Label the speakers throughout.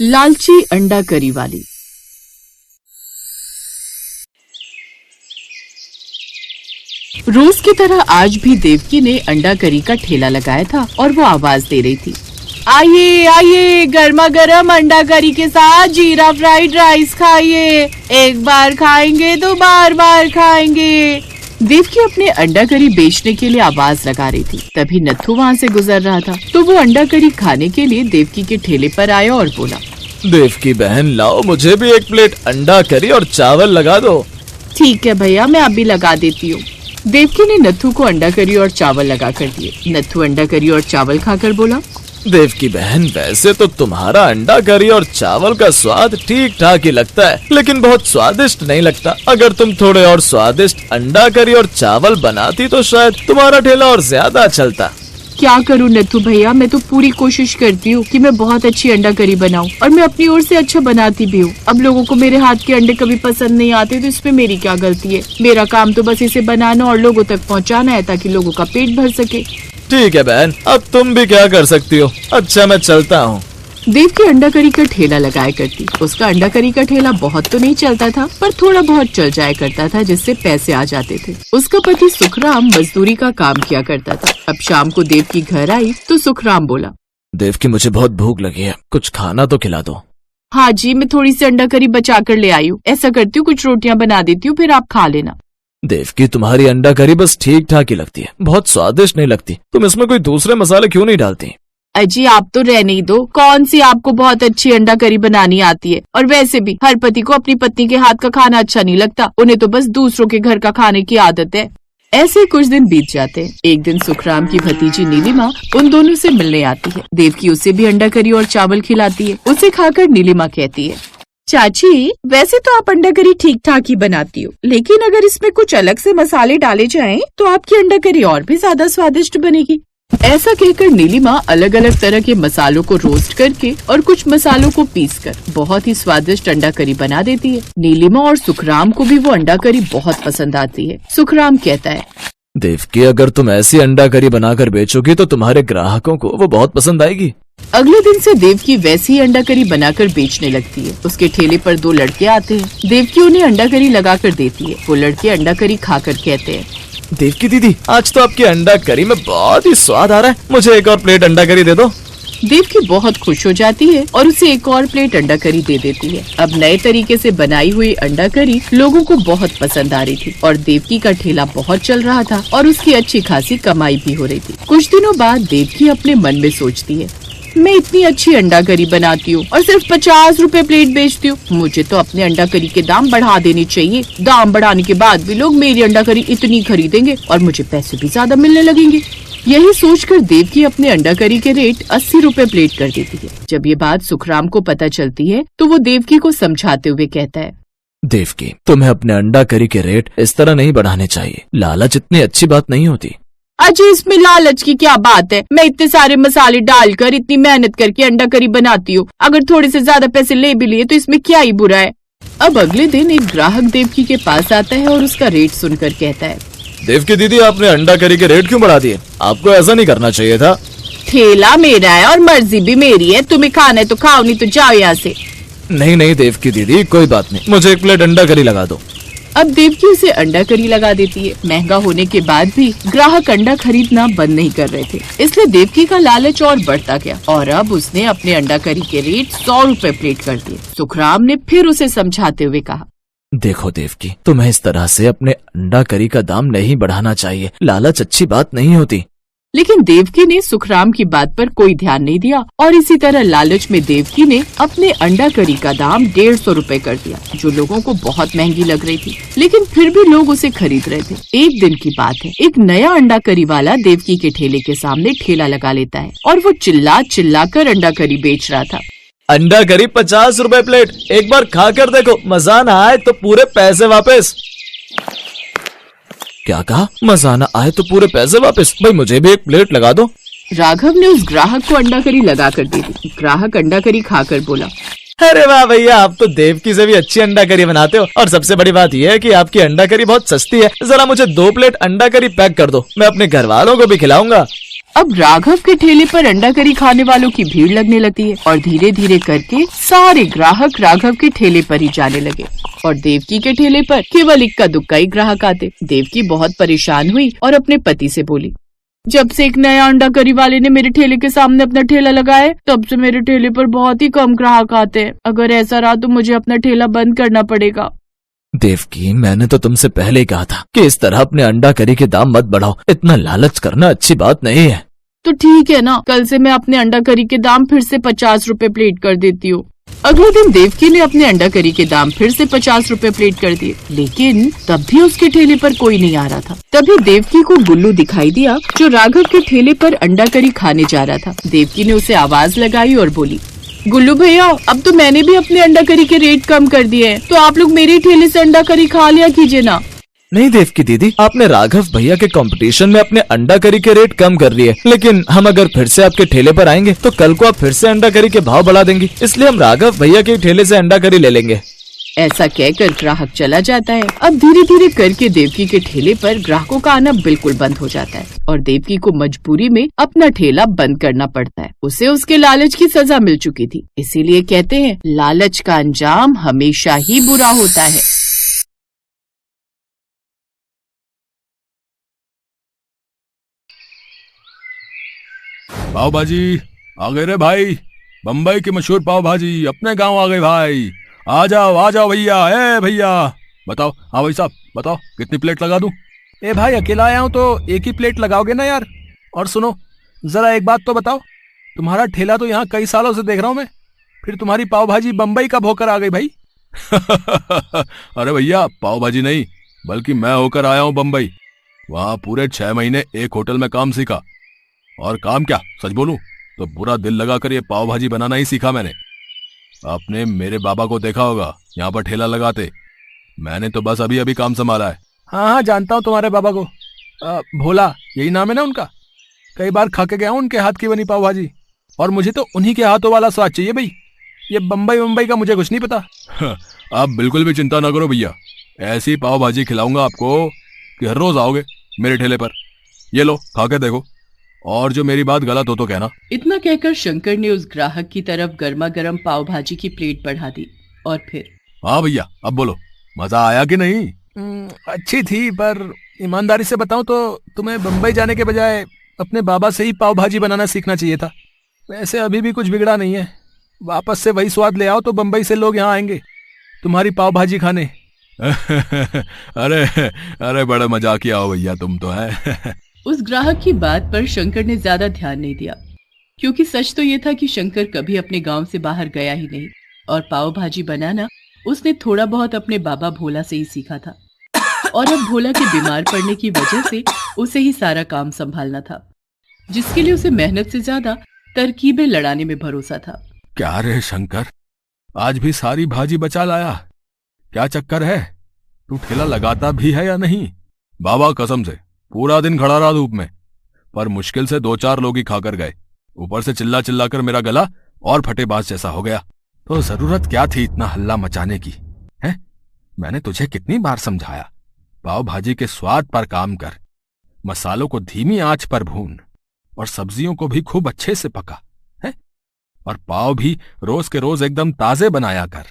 Speaker 1: लालची अंडा करी वाली। रोज की तरह आज भी देवकी ने अंडा करी का ठेला लगाया था और वो आवाज दे रही थी, आइए आइए, गर्मा गर्म अंडा करी के साथ जीरा फ्राइड राइस खाइए, एक बार खाएंगे तो बार बार खाएंगे। देवकी अपने अंडा करी बेचने के लिए आवाज लगा रही थी। तभी नत्थू वहाँ से गुजर रहा था तो वो अंडा करी खाने के लिए देवकी के ठेले पर आया और बोला,
Speaker 2: देवकी बहन, लाओ मुझे भी एक प्लेट अंडा करी और चावल लगा दो।
Speaker 1: ठीक है भैया, मैं अभी लगा देती हूँ। देवकी ने नत्थू को अंडा करी और चावल लगा कर दिए। नत्थू अंडा करी और चावल खाकर बोला,
Speaker 2: देवकी बहन, वैसे तो तुम्हारा अंडा करी और चावल का स्वाद ठीक ठाक ही लगता है, लेकिन बहुत स्वादिष्ट नहीं लगता। अगर तुम थोड़े और स्वादिष्ट अंडा करी और चावल बनाती तो शायद तुम्हारा ठेला और ज्यादा चलता।
Speaker 1: क्या करूँ नत्थू भैया, मैं तो पूरी कोशिश करती हूँ कि मैं बहुत अच्छी अंडा करी बनाऊँ और मैं अपनी ओर से अच्छा बनाती भी हूँ। अब लोगों को मेरे हाथ के अंडे कभी पसंद नहीं आते तो इसमें मेरी क्या गलती है। मेरा काम तो बस इसे बनाना और लोगों तक पहुँचाना है ताकि लोगों का पेट भर सके।
Speaker 2: ठीक है बहन, अब तुम भी क्या कर सकती हो। अच्छा, मैं चलता हूँ।
Speaker 1: देवकी अंडा करी का ठेला लगाया करती। उसका अंडा करी का ठेला बहुत तो नहीं चलता था, पर थोड़ा बहुत चल जाया करता था, जिससे पैसे आ जाते थे। उसका पति सुखराम मजदूरी का काम किया करता था। अब शाम को देवकी घर आई तो सुखराम बोला,
Speaker 2: देवकी, मुझे बहुत भूख लगी है, कुछ खाना तो खिला दो।
Speaker 1: हाँ जी, मैं थोड़ी सी अंडा करी बचा कर ले आई हूँ। ऐसा करती हूँ, कुछ रोटियाँ बना देती हूँ, फिर आप खा लेना।
Speaker 2: देवकी, तुम्हारी अंडा करी बस ठीक ठाक ही लगती है, बहुत स्वादिष्ट नहीं लगती। तुम इसमें कोई दूसरे मसाले क्यों नहीं डालती?
Speaker 1: अजी, आप तो रहने ही दो। कौन सी आपको बहुत अच्छी अंडा करी बनानी आती है? और वैसे भी हर पति को अपनी पत्नी के हाथ का खाना अच्छा नहीं लगता, उन्हें तो बस दूसरों के घर का खाने की आदत है। ऐसे कुछ दिन बीत जाते हैं। एक दिन सुखराम की भतीजी नीलिमा उन दोनों से मिलने आती है। देवकी उसे भी अंडा करी और चावल खिलाती है। उसे खाकर नीलिमा कहती है, चाची, वैसे तो आप अंडा करी ठीक ठाक ही बनाती हो, लेकिन अगर इसमें कुछ अलग से मसाले डाले जाएं, तो आपकी अंडा करी और भी ज्यादा स्वादिष्ट बनेगी। ऐसा कहकर नीलिमा अलग अलग तरह के मसालों को रोस्ट करके और कुछ मसालों को पीसकर बहुत ही स्वादिष्ट अंडा करी बना देती है। नीलिमा और सुखराम को भी वो अंडा करी बहुत पसंद आती है। सुखराम कहता है,
Speaker 2: देवकी, अगर तुम ऐसी अंडा करी बनाकर बेचोगी तो तुम्हारे ग्राहकों को वो बहुत पसंद आएगी।
Speaker 1: अगले दिन से देवकी वैसी ही अंडा करी बनाकर बेचने लगती है। उसके ठेले पर दो लड़के आते हैं। देवकी उन्हें अंडा करी लगा कर देती है। वो लड़के अंडा करी खाकर कहते हैं,
Speaker 2: देवकी दीदी, आज तो आपकी अंडा करी में बहुत ही स्वाद आ रहा है, मुझे एक और प्लेट अंडा करी दे दो।
Speaker 1: देवकी बहुत खुश हो जाती है और उसे एक और प्लेट अंडा करी दे देती है। अब नए तरीके से बनाई हुई अंडा करी लोगों को बहुत पसंद आ रही थी और देवकी का ठेला बहुत चल रहा था और उसकी अच्छी खासी कमाई भी हो रही थी। कुछ दिनों बाद देवकी अपने मन में सोचती है, मैं इतनी अच्छी अंडा करी बनाती हूँ और सिर्फ 50 रुपए प्लेट बेचती हूँ। मुझे तो अपने अंडा करी के दाम बढ़ा देने चाहिए। दाम बढ़ाने के बाद भी लोग मेरी अंडा करी इतनी खरीदेंगे और मुझे पैसे भी ज्यादा मिलने लगेंगे। यही सोचकर देवकी अपने अंडा करी के रेट 80 रुपए प्लेट कर देती है। जब ये बात सुखराम को पता चलती है तो वो देवकी को समझाते हुए कहता है,
Speaker 2: देवकी, तुम्हें अपने अंडा करी के रेट इस तरह नहीं बढ़ाने चाहिए। लालच इतनी अच्छी बात नहीं होती।
Speaker 1: अजी, इसमें लालच की क्या बात है? मैं इतने सारे मसाले डालकर इतनी मेहनत करके अंडा करी बनाती हूँ। अगर थोड़े से ज्यादा पैसे ले भी लिए तो इसमें क्या ही बुरा है। अब अगले दिन एक ग्राहक देवकी के पास आता है और उसका रेट सुनकर कहता है,
Speaker 2: देवकी दीदी, आपने अंडा करी के रेट क्यों बढ़ा दिए? आपको ऐसा नहीं करना चाहिए था।
Speaker 1: ठेला मेरा है और मर्जी भी मेरी है। तुम्हें खाना है तो खाओ, नहीं तो जाओ यहाँ से।
Speaker 2: नहीं नहीं देवकी दीदी, कोई बात नहीं, मुझे एक प्लेट अंडा करी लगा दो।
Speaker 1: अब देवकी उसे अंडा करी लगा देती है। महंगा होने के बाद भी ग्राहक अंडा खरीदना बंद नहीं कर रहे थे, इसलिए देवकी का लालच और बढ़ता गया और अब उसने अपने अंडा करी के रेट 100 रुपए प्लेट कर दिए। सुखराम ने फिर उसे समझाते हुए कहा,
Speaker 2: देखो देवकी, तुम्हें इस तरह से अपने अंडा करी का दाम नहीं बढ़ाना चाहिए। लालच अच्छी बात नहीं होती।
Speaker 1: लेकिन देवकी ने सुखराम की बात पर कोई ध्यान नहीं दिया और इसी तरह लालच में देवकी ने अपने अंडा करी का दाम 150 रुपए कर दिया, जो लोगों को बहुत महंगी लग रही थी। लेकिन फिर भी लोग उसे खरीद रहे थे। एक दिन की बात है, एक नया अंडा करी वाला देवकी के ठेले के सामने ठेला लगा लेता है और वो चिल्ला चिल्ला कर अंडा करी बेच रहा था।
Speaker 2: अंडा करी 50 रुपए प्लेट, एक बार खा कर देखो, मजा न आए तो पूरे पैसे वापस। क्या कहा? मजा न आए तो पूरे पैसे वापस? भाई मुझे भी एक प्लेट लगा दो।
Speaker 1: राघव ने उस ग्राहक को अंडा करी लगा कर दे दी। ग्राहक अंडा करी खाकर बोला,
Speaker 2: अरे वाह भैया, आप तो देवकी से भी अच्छी अंडा करी बनाते हो और सबसे बड़ी बात यह है कि आपकी अंडा करी बहुत सस्ती है। जरा मुझे 2 प्लेट अंडा करी पैक कर दो, मैं अपने घर वालों को भी खिलाऊंगा।
Speaker 1: अब राघव के ठेले पर अंडा करी खाने वालों की भीड़ लगने लगती है और धीरे धीरे करके सारे ग्राहक राघव के ठेले पर ही जाने लगे और देवकी के ठेले पर केवल इक्का दुक्का ही ग्राहक आते। देवकी बहुत परेशान हुई और अपने पति से बोली, जब से एक नया अंडा करी वाले ने मेरे ठेले के सामने अपना ठेला लगाया तब से मेरे ठेले पर बहुत ही कम ग्राहक आते हैं। अगर ऐसा रहा तो मुझे अपना ठेला बंद करना पड़ेगा।
Speaker 2: देवकी, मैंने तो तुमसे पहले ही कहा था कि इस तरह अपने अंडा करी के दाम मत बढ़ाओ। इतना लालच करना अच्छी बात नहीं है।
Speaker 1: तो ठीक है ना, कल से मैं अपने अंडा करी के दाम फिर से 50 रुपए प्लेट कर देती हूँ। अगले दिन देवकी ने अपने अंडा करी के दाम फिर से 50 रुपए प्लेट कर दिए, लेकिन तब भी उसके ठेले पर कोई नहीं आ रहा था। तभी देवकी को गुल्लू दिखाई दिया जो राघव के ठेले पर अंडा करी खाने जा रहा था। देवकी ने उसे आवाज लगाई और बोली, गुल्लू भैया, अब तो मैंने भी अपने अंडा करी के रेट कम कर दिए हैं, तो आप लोग मेरे ठेले से अंडा करी खा लिया कीजिए ना।
Speaker 2: नहीं देवकी दीदी, आपने राघव भैया के कंपटीशन में अपने अंडा करी के रेट कम कर लिए, लेकिन हम अगर फिर से आपके ठेले पर आएंगे तो कल को आप फिर से अंडा करी के भाव बढ़ा देंगी, इसलिए हम राघव भैया के ठेले से अंडा करी ले लेंगे।
Speaker 1: ऐसा कहकर ग्राहक चला जाता है। अब धीरे धीरे करके देवकी के ठेले पर ग्राहकों का आना बिल्कुल बंद हो जाता है और देवकी को मजबूरी में अपना ठेला बंद करना पड़ता है। उसे उसके लालच की सजा मिल चुकी थी, इसीलिए कहते हैं लालच का अंजाम हमेशा ही बुरा होता है।
Speaker 3: पाव भाजी आ गए रे भाई, बम्बई की मशहूर पाव भाजी अपने गांव आ गए भाई। आ जाओ भैया। ए भैया बताओ। हाँ भाई साहब बताओ, कितनी प्लेट लगा दूं? ए भाई, अकेला आया हूं तो एक ही प्लेट लगाओगे ना यार। और सुनो जरा एक बात तो बताओ, तुम्हारा ठेला तो यहाँ कई सालों से देख रहा हूं मैं, फिर तुम्हारी पाव भाजी बम्बई कब होकर आ गई भाई? अरे भैया, पाव भाजी नहीं बल्कि मैं होकर आया हूं बम्बई। वहां पूरे 6 महीने एक होटल में काम सीखा, और काम क्या, सच बोलूं तो पूरा दिल लगाकर ये पाव भाजी बनाना ही सीखा मैंने। आपने मेरे बाबा को देखा होगा यहाँ पर ठेला लगाते, मैंने तो बस अभी अभी काम संभाला है। हाँ, जानता हूँ तुम्हारे बाबा को, भोला यही नाम है ना उनका। कई बार खा के गया हूँ उनके हाथ की बनी पाव भाजी, और मुझे तो उन्हीं के हाथों वाला स्वाद चाहिए भाई। ये बम्बई का मुझे कुछ नहीं पता। आप बिल्कुल भी चिंता ना करो भैया, ऐसी पाव भाजी खिलाऊंगा आपको कि हर रोज आओगे मेरे ठेले पर। ये लो खा के देखो, और जो मेरी बात गलत हो तो कहना।
Speaker 1: इतना कहकर शंकर ने उस ग्राहक की तरफ गर्मा गर्म पाव भाजी की प्लेट बढ़ा दी और फिर,
Speaker 3: हाँ भैया अब बोलो, मजा आया कि नहीं? अच्छी थी, पर ईमानदारी से बताऊं तो तुम्हें बम्बई जाने के बजाय अपने बाबा से ही पाव भाजी बनाना सीखना चाहिए था। वैसे अभी भी कुछ बिगड़ा नहीं है, वापस से वही स्वाद ले आओ तो बम्बई से लोग यहाँ आएंगे तुम्हारी पाव भाजी खाने। अरे बड़ा मजाकिया हो भैया तुम तो है।
Speaker 1: उस ग्राहक की बात पर शंकर ने ज्यादा ध्यान नहीं दिया, क्योंकि सच तो ये था कि शंकर कभी अपने गांव से बाहर गया ही नहीं और पाव भाजी बनाना उसने थोड़ा बहुत अपने बाबा भोला से ही सीखा था। और अब भोला के बीमार पड़ने की वजह से उसे ही सारा काम संभालना था, जिसके लिए उसे मेहनत से ज्यादा तरकीबें लड़ाने में भरोसा था।
Speaker 3: क्या रे शंकर, आज भी सारी भाजी बचा लाया? क्या चक्कर है, तू ठेला लगाता भी है या नहीं? बाबा कसम से पूरा दिन खड़ा रहा धूप में, पर मुश्किल से 2-4 लोग ही खाकर गए। ऊपर से चिल्ला चिल्ला कर मेरा गला और फटेबाज जैसा हो गया। तो जरूरत क्या थी इतना हल्ला मचाने की? है, मैंने तुझे कितनी बार समझाया, पाव भाजी के स्वाद पर काम कर, मसालों को धीमी आंच पर भून और सब्जियों को भी खूब अच्छे से पका है, और पाव भी रोज के रोज एकदम ताजे बनाया कर,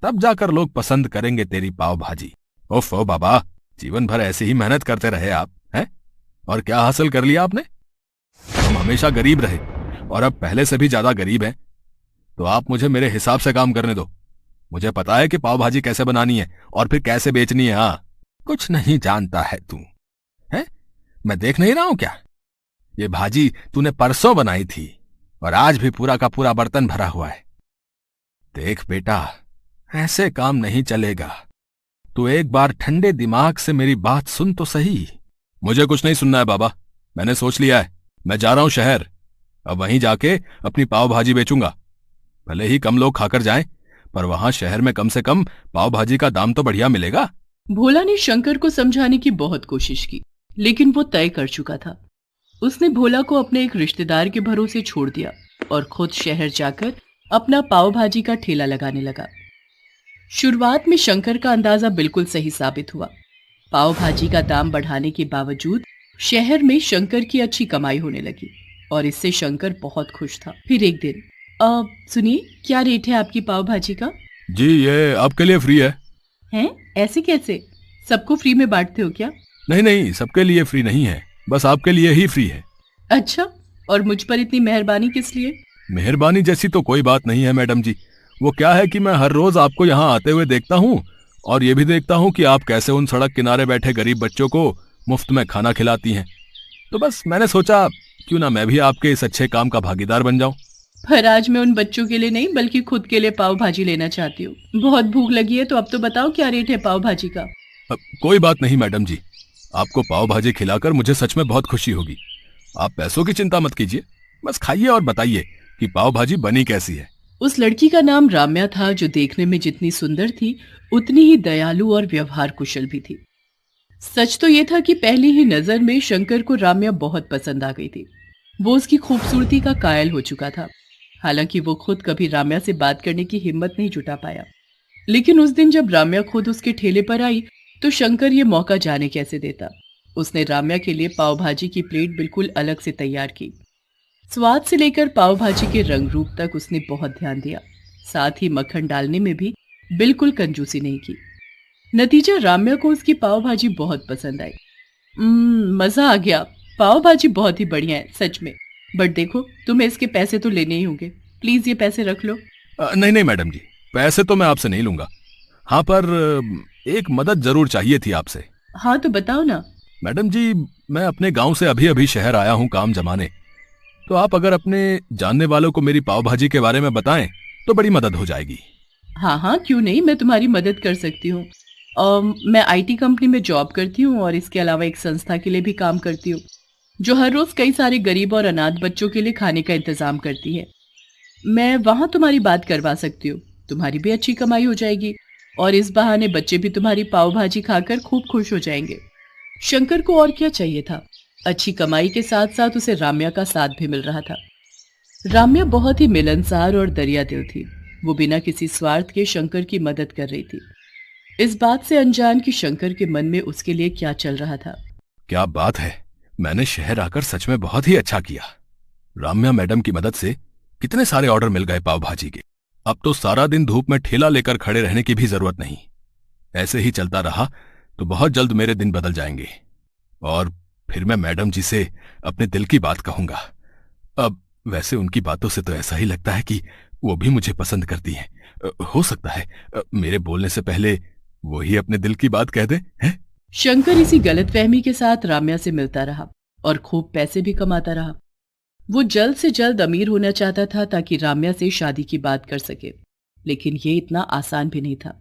Speaker 3: तब जाकर लोग पसंद करेंगे तेरी पाव भाजी। ओफ ओ बाबा, जीवन भर ऐसे ही मेहनत करते रहे आप हैं, और क्या हासिल कर लिया आपने? हम हमेशा गरीब रहे और अब पहले से भी ज्यादा गरीब हैं, तो आप मुझे मेरे हिसाब से काम करने दो। मुझे पता है कि पाव भाजी कैसे बनानी है और फिर कैसे बेचनी है। हाँ, कुछ नहीं जानता है तू, है? मैं देख नहीं रहा हूं क्या? ये भाजी तूने परसों बनाई थी और आज भी पूरा का पूरा बर्तन भरा हुआ है। देख बेटा, ऐसे काम नहीं चलेगा। तू एक बार ठंडे दिमाग से मेरी बात सुन तो सही। मुझे कुछ नहीं सुनना है बाबा, मैंने सोच लिया है, मैं जा रहा हूं शहर। अब वहीं जाके अपनी पाव भाजी बेचूंगा। भले ही कम लोग खाकर जाएं, पर वहां शहर में कम से कम पाव भाजी का दाम तो बढ़िया मिलेगा।
Speaker 1: भोला ने शंकर को समझाने की बहुत कोशिश की, लेकिन वो तय कर चुका था। उसने भोला को अपने एक रिश्तेदार के भरोसे छोड़ दिया और खुद शहर जाकर अपना पाव भाजी का ठेला लगाने लगा। शुरुआत में शंकर का अंदाजा बिल्कुल सही साबित हुआ। पाव भाजी का दाम बढ़ाने के बावजूद
Speaker 4: शहर में शंकर की अच्छी कमाई होने लगी और इससे शंकर बहुत खुश था। फिर एक दिन, सुनिए, क्या रेट है आपकी पाव भाजी का?
Speaker 3: जी ये आपके लिए फ्री है।
Speaker 4: हैं? ऐसे कैसे? सबको फ्री में बांटते हो क्या?
Speaker 3: नहीं नहीं, सबके लिए फ्री नहीं है, बस आपके लिए ही फ्री है।
Speaker 4: अच्छा, और मुझ पर इतनी मेहरबानी किस लिए?
Speaker 3: मेहरबानी जैसी तो कोई बात नहीं है मैडम जी। वो क्या है कि मैं हर रोज आपको यहाँ आते हुए देखता हूँ और ये भी देखता हूँ कि आप कैसे उन सड़क किनारे बैठे गरीब बच्चों को मुफ्त में खाना खिलाती हैं। तो बस मैंने सोचा क्यों ना मैं भी आपके इस अच्छे काम का भागीदार बन जाऊं।
Speaker 4: पर आज मैं उन बच्चों के लिए नहीं बल्कि खुद के लिए पाव भाजी लेना चाहती हूँ। बहुत भूख लगी है, तो अब तो बताओ क्या रेट है पाव भाजी का?
Speaker 3: कोई बात नहीं मैडम जी, आपको पाव भाजी खिलाकर मुझे सच में बहुत खुशी होगी। आप पैसों की चिंता मत कीजिए, बस खाइए और बताइए कि पाव भाजी बनी कैसी है।
Speaker 4: उस लड़की का नाम राम्या था, जो देखने में जितनी सुंदर थी उतनी ही दयालु और व्यवहार कुशल भी थी। सच तो ये था कि पहली ही नजर में शंकर को राम्या बहुत पसंद आ गई थी। वो उसकी खूबसूरती का कायल हो चुका था। हालांकि वो खुद कभी राम्या से बात करने की हिम्मत नहीं जुटा पाया, लेकिन उस दिन जब राम्या खुद उसके ठेले पर आई तो शंकर ये मौका जाने कैसे देता। उसने राम्या के लिए पाव भाजी की प्लेट बिल्कुल अलग से तैयार की। स्वाद से लेकर पाव भाजी के रंग रूप तक उसने बहुत ध्यान दिया, साथ ही मक्खन डालने में भी बिल्कुल कंजूसी नहीं की। नतीजा, राम्या को उसकी पाव भाजी बहुत पसंद आई। मजा आ गया, पाव भाजी बहुत ही बढ़िया है सच में। बट देखो, तुम्हें इसके पैसे तो लेने ही होंगे। प्लीज ये पैसे रख लो।
Speaker 3: नहीं नहीं मैडम जी, पैसे तो मैं आपसे नहीं लूंगा। हाँ, पर एक मदद जरूर चाहिए थी आपसे।
Speaker 4: हाँ तो बताओ ना।
Speaker 3: मैडम जी, मैं अपने गांव से अभी अभी शहर आया हूँ काम जमाने। तो आप अगर अपने जानने वालों को मेरी पाव भाजी के बारे में बताएं तो बड़ी मदद हो जाएगी।
Speaker 4: हाँ हाँ, क्यों नहीं, मैं तुम्हारी मदद कर सकती हूँ। मैं आईटी कंपनी में जॉब करती हूँ और इसके अलावा एक संस्था के लिए भी काम करती हूँ, जो हर रोज कई सारे गरीब और अनाथ बच्चों के लिए खाने का इंतजाम करती है। मैं वहां तुम्हारी बात करवा सकती हूँ, तुम्हारी भी अच्छी कमाई हो जाएगी और इस बहाने बच्चे भी तुम्हारी पाव भाजी खाकर खूब खुश हो जाएंगे। शंकर को और क्या चाहिए था। अच्छी कमाई के साथ साथ उसे राम्या का साथ भी मिल रहा था। राम्या बहुत ही मिलनसार और दरिया दिल थी। वो बिना किसी स्वार्थ के शंकर की मदद कर रही थी, इस बात से अनजान कि शंकर के मन में उसके लिए क्या चल रहा था।
Speaker 3: क्या बात है, मैंने शहर आकर सच में बहुत ही अच्छा किया। राम्या मैडम की मदद से कितने सारे ऑर्डर मिल गए पाव भाजी के। अब तो सारा दिन धूप में ठेला लेकर खड़े रहने की भी जरूरत नहीं। ऐसे ही चलता रहा तो बहुत जल्द मेरे दिन बदल जाएंगे और फिर मैं मैडम जी से अपने दिल की बात कहूंगा। अब वैसे उनकी बातों से तो ऐसा ही लगता है कि वो भी मुझे पसंद करती हैं। हो सकता है मेरे बोलने से पहले वो ही अपने दिल की बात कह दे, हैं?
Speaker 4: शंकर इसी गलतफहमी के साथ राम्या से मिलता रहा और खूब पैसे भी कमाता रहा। वो जल्द से जल्द अमीर होना चाहता था ताकि राम्या से शादी की बात कर सके, लेकिन ये इतना आसान भी नहीं था।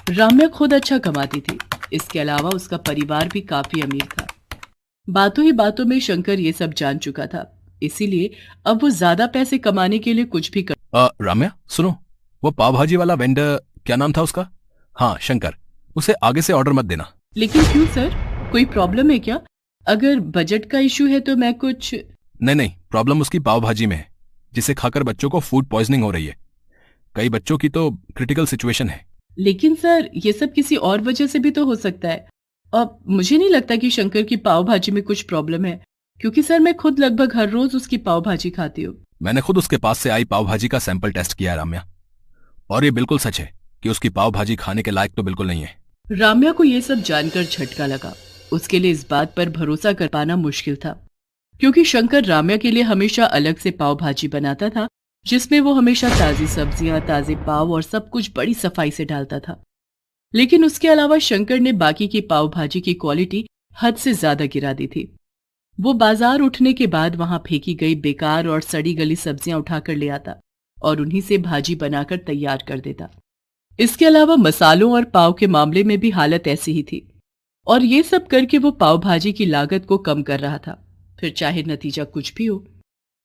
Speaker 4: राम्या खुद अच्छा कमाती थी, इसके अलावा उसका परिवार भी काफी अमीर था। बातों ही बातों में शंकर ये सब जान चुका था, इसीलिए अब वो ज्यादा पैसे कमाने के लिए कुछ भी कर।
Speaker 3: राम्या सुनो, वो पाव भाजी वाला वेंडर, क्या नाम था उसका? हाँ शंकर, उसे आगे से ऑर्डर मत देना।
Speaker 4: लेकिन क्यों सर, कोई प्रॉब्लम है क्या? अगर बजट का इशू है तो मैं कुछ।
Speaker 3: नहीं, प्रॉब्लम उसकी पाव भाजी में है, जिसे खाकर बच्चों को फूड पॉइजनिंग हो रही है। कई बच्चों की तो क्रिटिकल सिचुएशन है।
Speaker 4: लेकिन सर, ये सब किसी और वजह से भी तो हो सकता है। अब मुझे नहीं लगता कि शंकर की पाव भाजी में कुछ प्रॉब्लम है, क्योंकि सर मैं खुद लगभग हर रोज उसकी पाव भाजी खाती हूँ।
Speaker 3: मैंने खुद उसके पास से आई पाव भाजी का सैंपल टेस्ट किया है राम्या, और ये बिल्कुल सच है कि उसकी पाव भाजी खाने के लायक तो बिल्कुल नहीं है।
Speaker 4: राम्या को ये सब जानकर झटका लगा। उसके लिए इस बात पर भरोसा कर पाना मुश्किल था, क्योंकि शंकर राम्या के लिए हमेशा अलग से पाव भाजी बनाता था, जिसमें वो हमेशा ताजी सब्जियां, ताजे पाव और सब कुछ बड़ी सफाई से डालता था। लेकिन उसके अलावा शंकर ने बाकी की पाव भाजी की क्वालिटी हद से ज्यादा गिरा दी थी। वो बाजार उठने के बाद वहां फेंकी गई बेकार और सड़ी गली सब्जियां उठाकर ले आता और उन्हीं से भाजी बनाकर तैयार कर देता। इसके अलावा मसालों और पाव के मामले में भी हालत ऐसी ही थी, और ये सब करके वो पाव भाजी की लागत को कम कर रहा था, फिर चाहे नतीजा कुछ भी हो।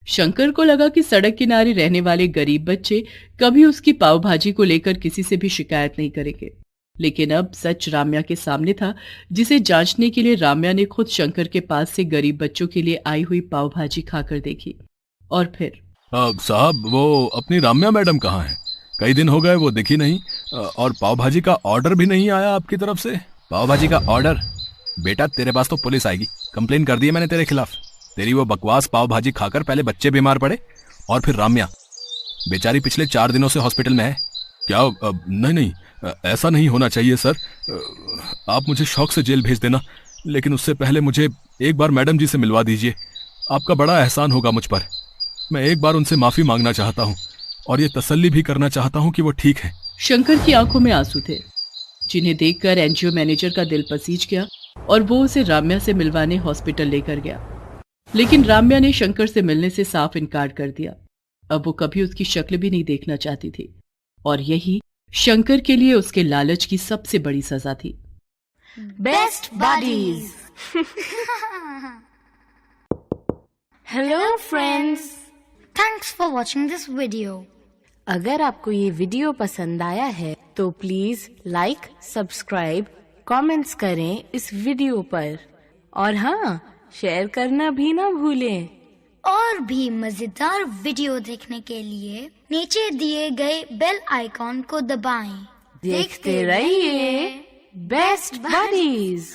Speaker 4: शंकर को लगा कि सड़क किनारे रहने वाले गरीब बच्चे कभी उसकी पाव भाजी को लेकर किसी से भी शिकायत नहीं करेंगे। लेकिन अब सच राम्या के सामने था, जिसे जांचने के लिए राम्या ने खुद शंकर के पास से गरीब बच्चों के लिए आई हुई पाव भाजी खाकर देखी। और फिर
Speaker 3: साहब, वो अपनी राम्या मैडम कहाँ है? कई दिन हो गए वो दिखी नहीं, और पाव भाजी का ऑर्डर भी नहीं आया आपकी तरफ से। पाव भाजी का ऑर्डर? बेटा तेरे पास तो पुलिस आएगी, कंप्लेन कर दी है मैंने तेरे खिलाफ। तेरी वो बकवास पाव भाजी खाकर पहले बच्चे बीमार पड़े और फिर राम्या बेचारी पिछले 4 दिनों से हॉस्पिटल में है। क्या नहीं, ऐसा नहीं होना चाहिए सर। आप मुझे शौक से जेल भेज देना, लेकिन उससे पहले मुझे एक बार मैडम जी से मिलवा दीजिए। आपका बड़ा एहसान होगा मुझ पर। मैं एक बार उनसे माफी मांगना चाहता हूँ और ये तसल्ली भी करना चाहता हूँ कि वो ठीक है।
Speaker 4: शंकर की आंखों में आंसू थे, जिन्हें देखकर एनजीओ मैनेजर का दिल पसीज गया और वो उसे राम्या से मिलवाने हॉस्पिटल लेकर गया। लेकिन राम्या ने शंकर से मिलने से साफ इनकार कर दिया। अब वो कभी उसकी शक्ल भी नहीं देखना चाहती थी और यही शंकर के लिए उसके लालच की सबसे बड़ी सजा थी।
Speaker 5: Best buddies. Hello friends, thanks for watching this video. अगर आपको ये वीडियो पसंद आया है तो प्लीज लाइक, सब्सक्राइब, कमेंट्स करें इस वीडियो पर और हाँ, शेयर करना भी ना भूलें।
Speaker 6: और भी मजेदार वीडियो देखने के लिए नीचे दिए गए बेल आइकॉन को दबाएं।
Speaker 5: देखते रहिए बेस्ट बडीज।